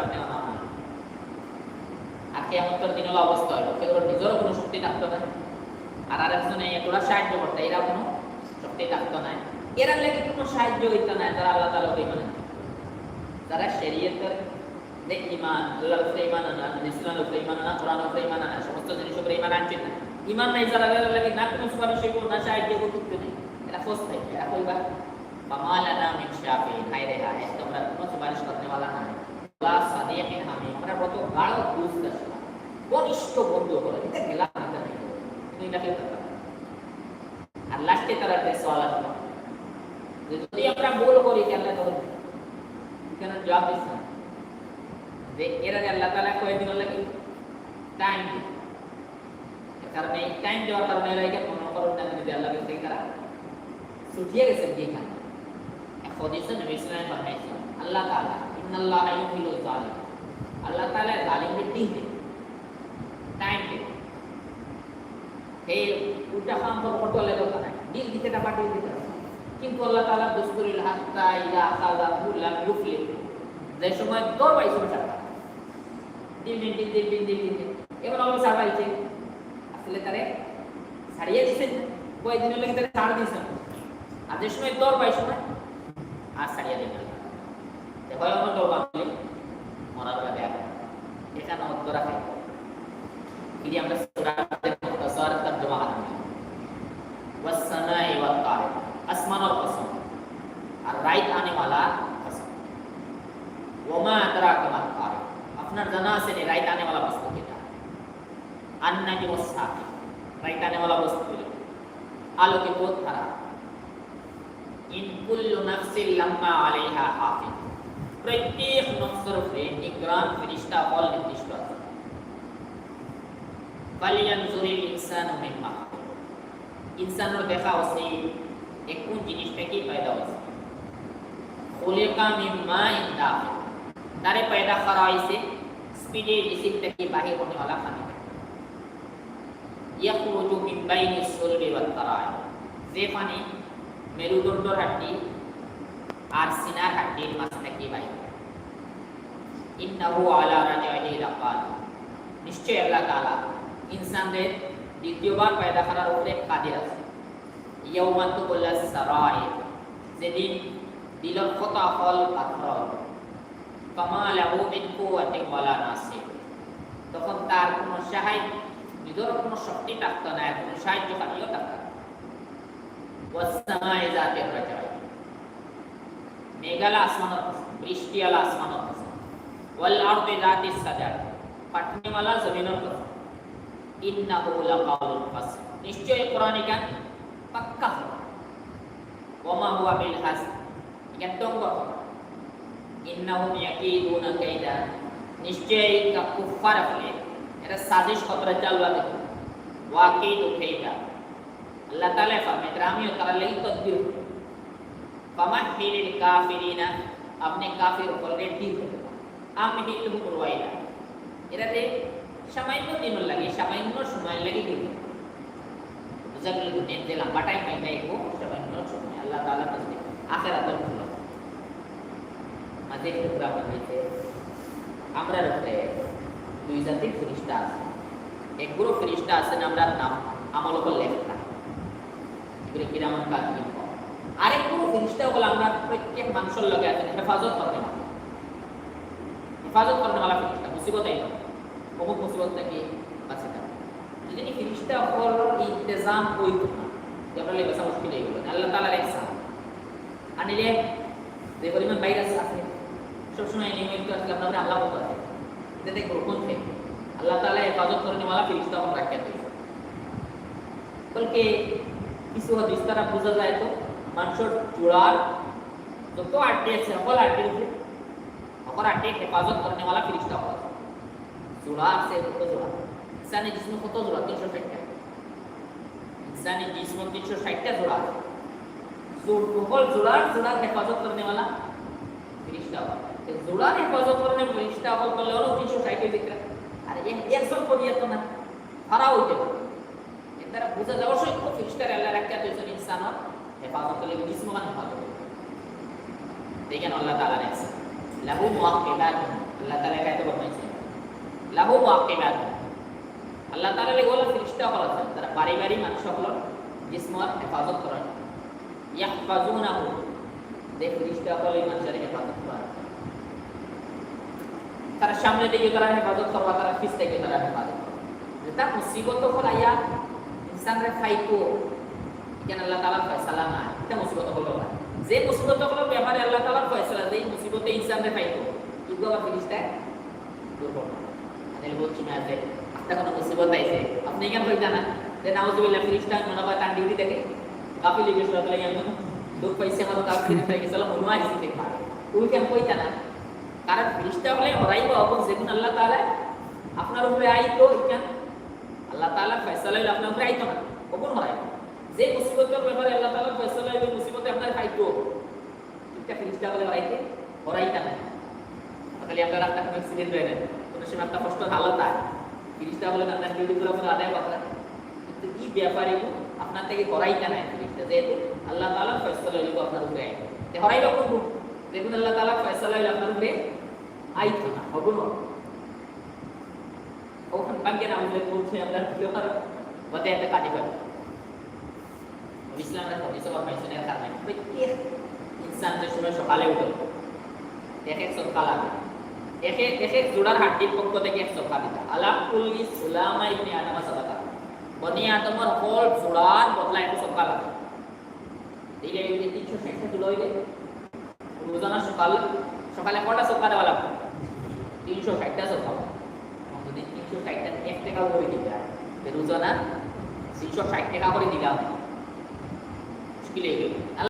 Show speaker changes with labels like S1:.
S1: সামনে আনা হয়। আর কিয়ামতের দিনের অবস্থা হলো কেউ নিজেরও কোনো শক্তি থাকতো না, আর আরেকজনে এতটা সাহায্য করতে এরা কোনো শক্তি থাকতো না, এরা লেগে কোনো সাহায্য হইতো না যারা আল্লাহ তাআলা মানে যারা শরীয়তের যে ঈমান, আল্লাহর উপরে ঈমান আনা, ইসলামের উপরে ঈমান আনা, কোরআনের উপরে ঈমান আনা, সমস্ত জিনিসের উপরে ঈমান আনছে না, ঈমান নাই যারা লেগে না কোনো সুপারিশ হইব না সাহায্য করতে নেই, এরা ফস থাকে। এরা কইবা মামালানা মিন শাফিঈন, হায় রে হায় তোমরা কোনো সুপারিশ করতে वाला না, লা সাদিকিন হামিম, আমরা কত গাঢ় দুস্ত ঘনিষ্ঠ বন্ধু হলো, এটা গেলাম না তুমি এটা কি করতে। আর লাস্টে তারা যে সওয়াল আসলো যে যদি আমরা ভুল করি কি আল্লাহ তখন কেন জবাব দিচ্ছেন যে এরা আল্লাহ তাআলা কয় দিন লাগি টাইম, কারণ এই টাইম দেওয়ার কারণে এরা এটা মনে করেন না যে আল্লাহ থেকে তারা ছুটিয়ে গেছে যেখানে। এক হাদিসে নবী সাল্লাল্লাহু আলাইহি ওয়াসাল্লাম ফরমাইছেন আল্লাহ তাআলা ইন্নাল্লাহা ইউহিলু যালিম, আল্লাহ তাআলা জালিমদের দিন টাইম দেয়, এই উল্টা কাম করতে লাগে না, দিল দিতে না পাঠিয়ে দিতে, কিন্তু আল্লাহ তাআলা দুস্তুরিল হাত্তা ইলা আখাযা লাম ইউফলিহ, যে সময় দর পাইছে টাকা দিন এবার আল্লাহ ছাড়াইছে আসলে তারে ছাড়িয়ে দিয়েছেন কয়েকদিন লাগে তারে ছাড় দিয়েছেন, আর যে সময় দর পাইছে না আর ছাড়িয়ে দিন দেখো আমার দর বাংলি মরার লাগে এখানে উত্তর রাখে कि আমরা সূরাতে মুতাসার তরজমা করি ওয়াস সামাই ওয়াত তারিক, আসমান और कसम और रात आने वाला कसम, वमा अदराका मा तारिक, আপনার জানা আছে নি রাত आने वाला वस्तु क्या, अन्नजु वस्साकी, रात आने वाला वस्तु आलो के बहुत खरा, इन कुल्लु नफ्सिन लम्मा আলাইহা হাফিজ, প্রত্যেক নফসের উপরে নিগরান ফেরেশতা বল নির্দিষ্ট আছে। ফালিয়ানজুরিল ইনসানু মিম্মা, ইনসানের দেখা হচ্ছে এক কোন জিনিসটা কি পয়দা হচ্ছে, খুলিকা মিম্মা ইনদাফিক, তারে পয়দা করা হয়েছে স্পিডে জিসিম থেকে বাহির होने वाला পানি, ইয়াখরুজু মিন বাইনিস সুলবি ওয়াত তারাই, যে পানি মেরুদণ্ডের হাড্ডি আর সিনার হাড্ডির মাঝ থেকে বাহির, ইন্নাহু আলা রাজাইহি লাকাদির, নিশ্চয় আল্লাহ তাআলা ইনসানদের দ্বিতীয়বার পয়দা করার উপরে কাদির আছে। ইয়াউমা তুবলাস সারাইর, যেদিন দিলের কথা ফল পাথর, ফামা লাহু মিন কুওয়াতিন ওয়ালা নাসির, তখন তার কোনো সাহায্য, নিজের কোনো শক্তি থাকতো না, কোনো সাহায্যকারীও থাকতো না। ওয়াস সামাই যাতির রাজাই, মেঘালা আসমানের কসম, বৃষ্টিওয়ালা আসমানের কসম, ওয়াল আরদি যাতিস সাজার, পাটনিওয়ালা জমিনের কসম, ইন্নাহু লাকাউলুল ফাসল, নিশ্চয় কোরআনে কান পাক্কা হবে, ওমা হুয়া বিল হাস, এটা তঙ্গ, ইন্নাহুম ইয়াকিদুনা কাইদা, নিশ্চয় কুফার হলে এরা সাজিশ করে চালবে, ওয়াকিদু কাইদা, আল্লাহ তাআলা ফরমায় আমিও তার লাগি তদবির, ফামাহিলিল কাফিরিনা, আপনি কাফির উপরে ঠিক আমহিলহু রুয়াইদা, এরাতে সামান্য দিন লাগে, সামান্য সময় লাগে দিন বুঝাগুলো দিন যে লম্বা টাইম পাই নাই গো, সামান্য সময় আল্লাহ তাআলা কাছে আখিরাতের ফুল মাঝে টুকরা বানাইতে। আমরা রতে দুই জাতির ফেরেশতা আছে, এক গ্রুপ ফেরেশতা আছেন আমরা নাম আমল উপর লেখা, এগুলো কিরামান কাতিব, আরেক গ্রুপ ফেরেশতা হলো আমরা প্রত্যেক মানুষের লগে আছেন হেফাজত করেন, হেফাজত করেন वाला ফেরেশতা, মুসিবত আইলো बहुत मुसीबत থেকে বাঁচে থাকে। যদি ফেরেশতা হল ইন্তজাম হইতো না তাহলে বাঁচা মুশকিল হয়ে গেল। আল্লাহ তাআলার ইহসান আনিলে যে পরিমাণ ভাইরাস আছে সব সময় নিয়মিত আসলে আপনারা আল্লাহ বলতে যে দেখো কোন থেকে আল্লাহ তাআলা ইবাদত করনে वाला ফেরেশতা হল রাখতে দিয়েছে। বলকে কিছু হাদিস দ্বারা বোঝা যায় তো মানুষের জোড়ার যত আটে আছে সকল আটে সকল আটে হেফাজত করনে वाला ফেরেশতা হল। जोड़ा से कत जोड़ा इंसानी जिस्म कत जोड़ा 360 इंसानी जिस्म 360 जोड़ा जो टोटल जोड़ा हिफाजत करने वाला फरिश्ता है, जोड़ा हिफाजत करने फरिश्ता हो तो लो 360 दिख रहा, अरे ये 100 को दिया तो ना हरा हो गया इधर बुझा जाओ सो को फरिश्ता अल्लाह रखता है तो इंसान और हिफाजत के लिए जिस्म का हिफाजत देखें अल्लाह ताला ने লাহু মুআক্কিবাতুন আল্লাহ তাআলা কাইতে বলছেন লাহু মুআক্কিবাতুন আল্লাহ তাআলা লেগোলা ফেরেশতা হল আছেন তারা বাড়ি বাড়ি মানুষ সকল জিসমর হেফাজত করেন ইয়াহফাজুনাহু যে ফেরেশতা হল এই মানুষের হেফাজত করেন তারা সামনে দিকে তারা হেফাজত করবা তারা পিছ থেকে তারা হেফাজত করবে যেটা মুসিবত হল আয়া ইনসানরে ফাইতো কেন আল্লাহ তাআলা ফয়সালা না এটা মুসিবত হলো না যে মুসিবত হলো ব্যাপারে আল্লাহ তাআলা ফয়সালা দেই মুসিবতে ইনসানরে ফাইতো কিন্তু আবার ফেরেশতা দূর করবে আনেল বলছি না যে একটা কোনো মুসিবত আইছে আপনি কেন কইতা না যে নাউজুবিল্লাহ ফেরেশতা মনে হয় তার ডিউটি দেখে কাফিলি গেছিল তাহলে আমি দুঃখ পাইছে আমার কাফিলি থেকে গেছিল মনে হয় দেখতে পারে ওই কেন কইতা না কারণ ফেরেশতা হলে হরাইব এবং যেদিন আল্লাহ তাআলা আপনার উপরে আইতো কেন আল্লাহ তাআলা ফয়সালা হইলে আপনার উপরে আইতো না কখন হরাইব যে মুসিবতের ব্যাপারে আল্লাহ তাআলা ফয়সালা হইবে মুসিবতে আপনার খাইতো এটা ফেরেশতা হলে হরাইতা না তাহলে আপনার রাস্তা কোনো অ্যাক্সিডেন্ট হয়ে গেল কোনো সময় একটা কষ্ট হালত হয় ফেরেশতা হলে আপনার ডিউটিগুলো আপনার আদায় করতে কিন্তু এই ব্যাপারে আপনার থেকে হরাইতা না ফেরেশতা যেহেতু আল্লাহ তাআলা ফয়সালা হইবে আপনার উপরে আইতো তে হরাইবা কোন দেখুন আল্লাহ তাআলা ফয়সালা হইলে আপনার উপরে আইতো না হবো না ওখান থেকে আমাদের বলছে আমরা কিভাবে বতে একটা কাজে পাবো ইসলামের হাদিসে বা পাইছেনের কারণে প্রত্যেক ইনসান যে সময় সকালে উঠে এক এক সদকা লাগে এক এক জোড়ার হাড্ডির পক্ষ থেকে এক সদকা দিতা আলা কুল্লি সুলামা ইবনে আদম সাদাকা বনি আদমের হল জোড়ার বদলা এক সদকা লাগে দিলে 360টা জোড়া হইলে রোজানা সকালে কটা সদকা দেওয়া লাগবে 360টা সদকা যদি 360টা 1 টাকা করে দিবা রোজানা 360 টাকা করে দিলাম মুশকিল হয়ে গেল